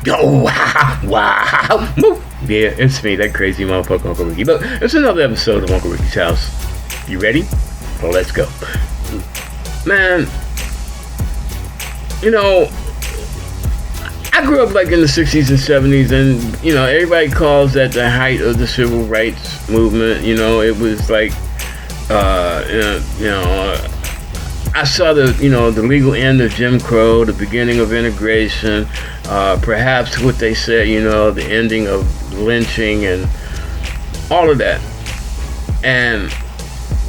Yo, wow. Yeah, it's me, that crazy motherfucker Uncle Ricky. Look, it's another episode of Uncle Ricky's House. You ready? Well, let's go. Man, you know, I grew up like in the 60s and 70s, and, you know, everybody calls that the height of the civil rights movement. You know, it was like, I saw the legal end of Jim Crow, the beginning of integration, perhaps what they said, the ending of lynching and all of that. And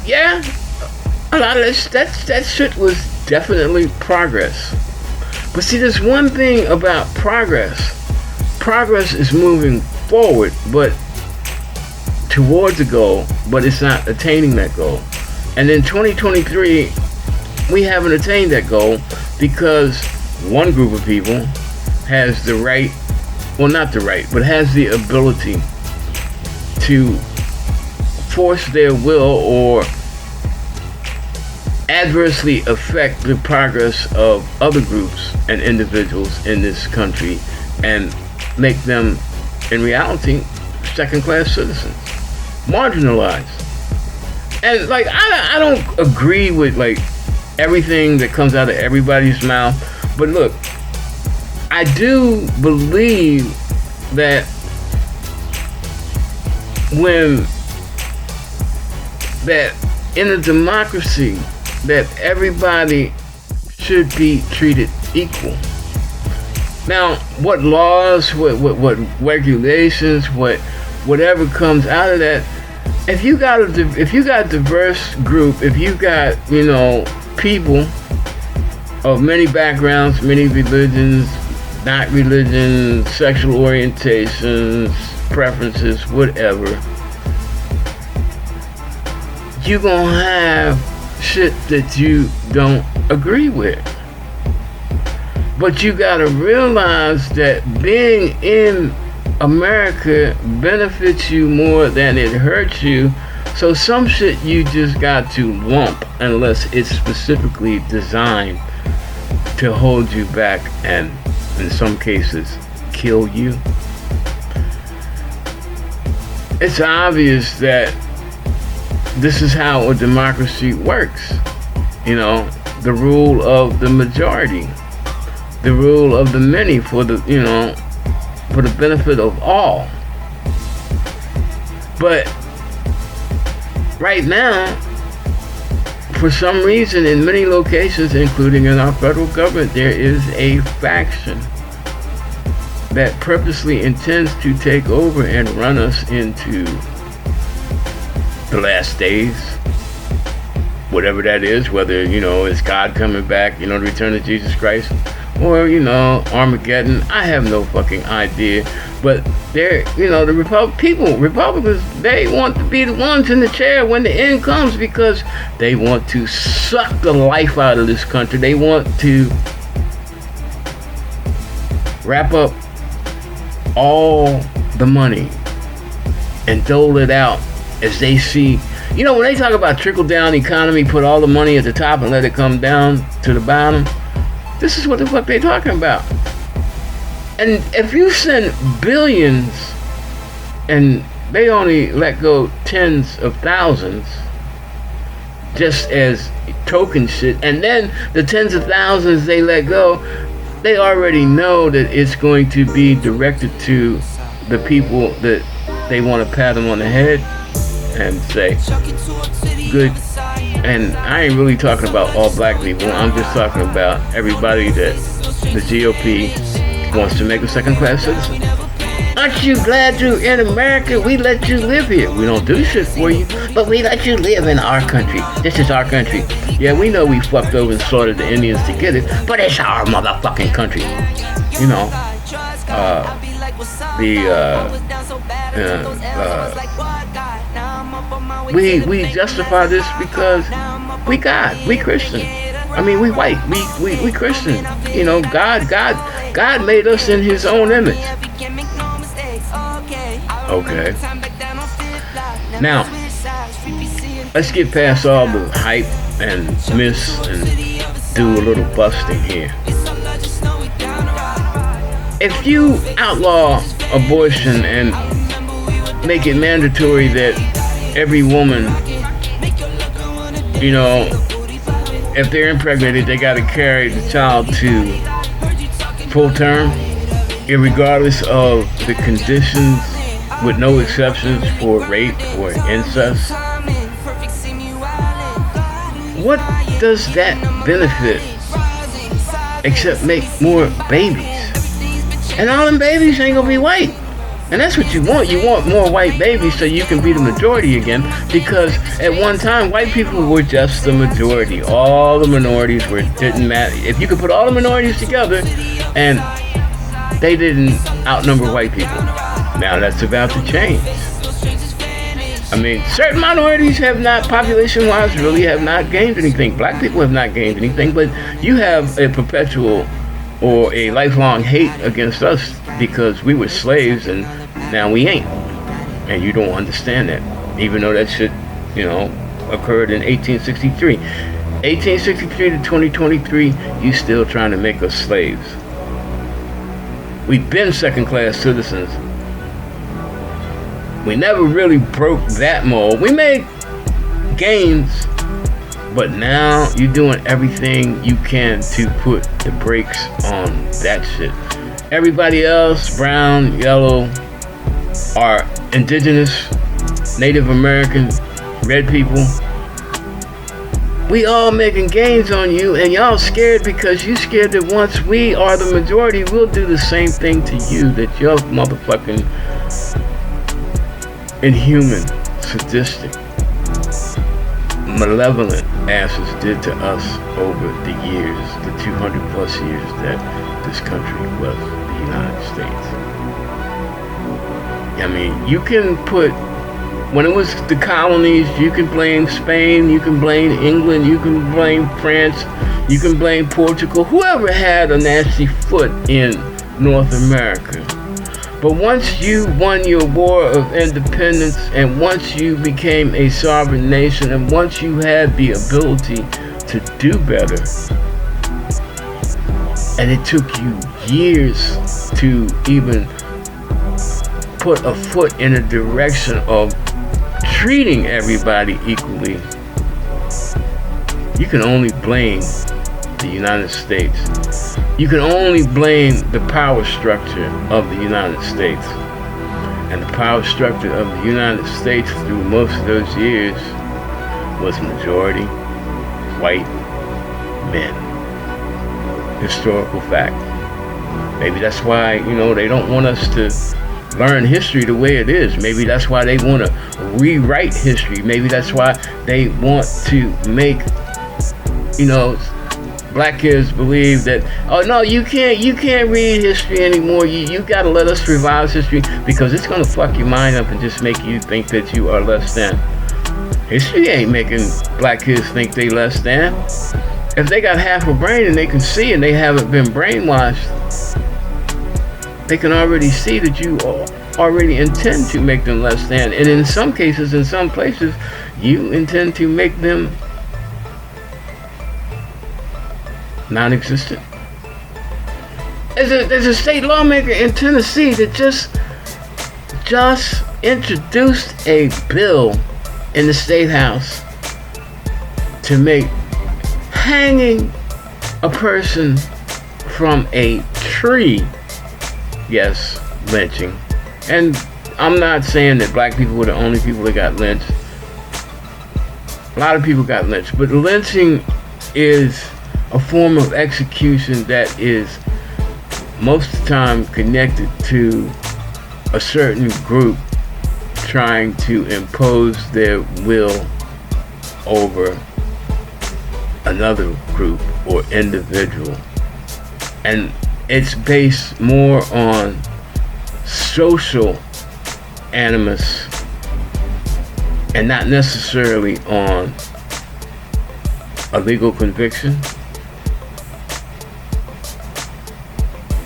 yeah, a lot of that shit was definitely progress. But see, there's one thing about progress. Progress is moving forward, but towards a goal, but it's not attaining that goal. And in 2023, we haven't attained that goal because one group of people has the right, well, not the right, but has the ability to force their will or adversely affect the progress of other groups and individuals in this country and make them, in reality, second-class citizens, marginalized. And like, I don't agree with like everything that comes out of everybody's mouth, but look, I do believe that in a democracy that everybody should be treated equal. Now, what laws, what regulations, whatever comes out of that, if you got a diverse group, if you got, people of many backgrounds, many religions, not religions, sexual orientations, preferences, whatever, you're gonna have shit that you don't agree with. But you gotta realize that being in America benefits you more than it hurts you. So some shit you just got to lump unless it's specifically designed to hold you back and, in some cases, kill you. It's obvious that this is how a democracy works. The rule of the majority, the rule of the many for the benefit of all. But right now, for some reason, in many locations, including in our federal government, there is a faction that purposely intends to take over and run us into the last days, whatever that is, whether, it's God coming back, the return of Jesus Christ, or, Armageddon. I have no fucking idea. But they're, the Republicans, they want to be the ones in the chair when the end comes because they want to suck the life out of this country. They want to wrap up all the money and dole it out as they see. When they talk about trickle-down economy, put all the money at the top and let it come down to the bottom, this is what the fuck they talking about. And if you send billions and they only let go tens of thousands just as token shit, and then the tens of thousands they let go, they already know that it's going to be directed to the people that they want to pat them on the head and say, good. And I ain't really talking about all black people. I'm just talking about everybody that the GOP wants to make a second-class citizen. Aren't you glad you're in America? We let you live here. We don't do shit for you, but we let you live in our country. This is our country. Yeah, we know we fucked over and slaughtered the Indians to get it, but it's our motherfucking country. We justify this because we God, we Christian. I mean, we white, we Christian. God made us in His own image. Okay. Now, let's get past all the hype and myths and do a little busting here. if you outlaw abortion and make it mandatory that every woman, you know, if they're impregnated, they got to carry the child to full term, irregardless of the conditions, with no exceptions for rape or incest. What does that benefit except make more babies? And all them babies ain't gonna be white. And that's what you want. You want more white babies so you can be the majority again. Because at one time, white people were just the majority. All the minorities didn't matter. If you could put all the minorities together, and they didn't outnumber white people. Now that's about to change. I mean, certain minorities have not, population-wise, really have not gained anything. Black people have not gained anything, but you have a perpetual or a lifelong hate against us because we were slaves and now we ain't. And you don't understand that, even though that shit, you know, occurred in 1863. 1863 to 2023, you still trying to make us slaves. We've been second-class citizens. We never really broke that mold. We made gains, but now you're doing everything you can to put the brakes on that shit. Everybody else, brown, yellow, are indigenous, Native American, red people. We all making gains on you, and y'all scared because you scared that once we are the majority, we'll do the same thing to you that your motherfucking inhuman, sadistic, malevolent asses did to us over the years, the 200 plus years that this country was the United States. I mean, you can put, when it was the colonies, you can blame Spain, you can blame England, you can blame France, you can blame Portugal, whoever had a nasty foot in North America. But once you won your war of independence, and once you became a sovereign nation, and once you had the ability to do better, and it took you years to even put a foot in a direction of treating everybody equally, you can only blame the United States. You can only blame the power structure of the United States. And the power structure of the United States through most of those years was majority white men. Historical fact. Maybe that's why, you know, they don't want us to learn history the way it is. Maybe that's why they want to rewrite history. Maybe that's why they want to make, you know, black kids believe that, oh no, you can't read history anymore. You gotta let us revise history because it's gonna fuck your mind up and just make you think that you are less than. History ain't making black kids think they less than. If they got half a brain and they can see and they haven't been brainwashed, they can already see that you already intend to make them less than. And in some cases, in some places, you intend to make them non-existent. There's a state lawmaker in Tennessee that just introduced a bill in the state house to make hanging a person from a tree, yes, lynching. And I'm not saying that black people were the only people that got lynched. A lot of people got lynched, but lynching is a form of execution that is most of the time connected to a certain group trying to impose their will over another group or individual. And it's based more on social animus and not necessarily on a legal conviction.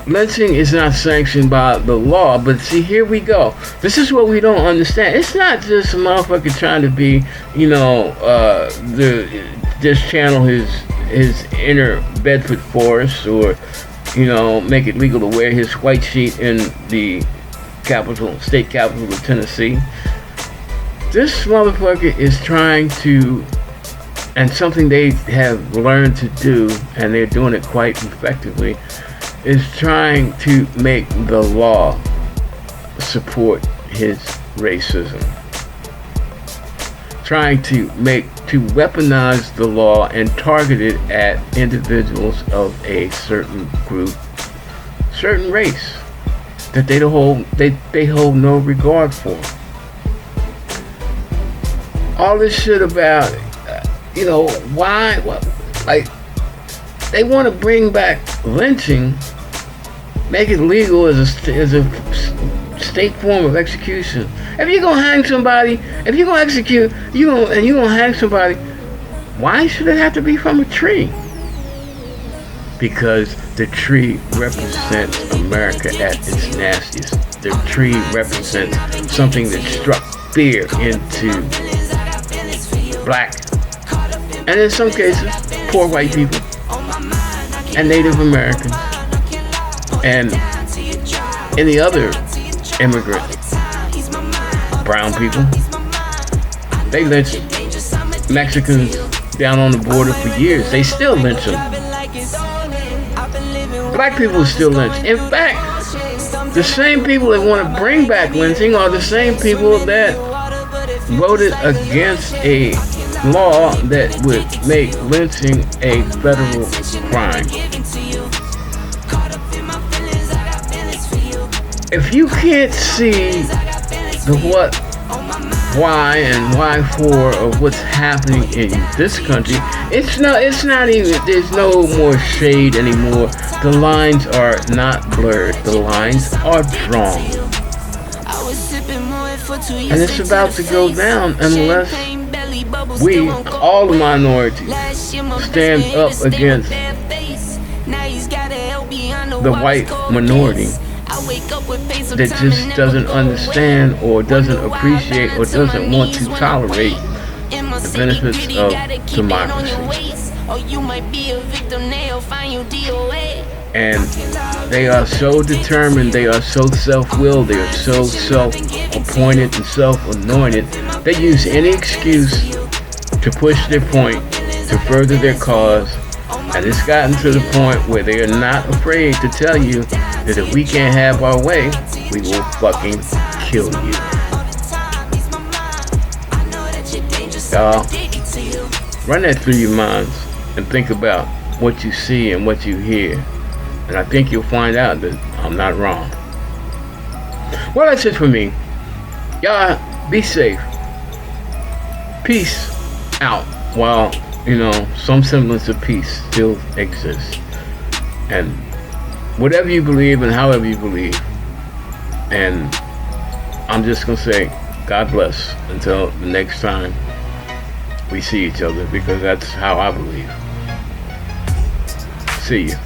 Lynching is not sanctioned by the law, but see, here we go. This is what we don't understand. It's not just a motherfucker trying to be, you know, just channel his inner Bedford Forrest, or make it legal to wear his white sheet in the state capital of Tennessee. This motherfucker is trying to, and something they have learned to do, and they're doing it quite effectively, is trying to make the law support his racism. Trying to weaponize the law and target it at individuals of a certain group, certain race that they hold no regard for. All this shit about, why, like, they want to bring back lynching, make it legal as a state form of execution. If you're gonna hang somebody, if you're gonna execute, you're gonna hang somebody, why should it have to be from a tree? Because the tree represents America at its nastiest. The tree represents something that struck fear into black, and in some cases, poor white people, and Native Americans, and any other immigrant, brown people. They lynched Mexicans down on the border for years. They still lynch them. Black people still lynch. In fact, the same people that want to bring back lynching are the same people that voted against a law that would make lynching a federal crime. If you can't see the what, why, and why for of what's happening in this country, it's not even, there's no more shade anymore. The lines are not blurred. The lines are drawn. And it's about to go down unless we, all the minorities, stand up against the white minority that just doesn't understand or doesn't appreciate or doesn't want to tolerate the benefits of democracy. And they are so determined, they are so self-willed, they are so self-appointed and self-anointed, they use any excuse to push their point, to further their cause. And it's gotten to the point where they are not afraid to tell you that if we can't have our way, we will fucking kill you. Y'all, run that through your minds and think about what you see and what you hear. And I think you'll find out that I'm not wrong. Well, that's it for me. Y'all, be safe. Peace out. While, some semblance of peace still exists. And whatever you believe and however you believe. And I'm just going to say, God bless until the next time we see each other, because that's how I believe. See you.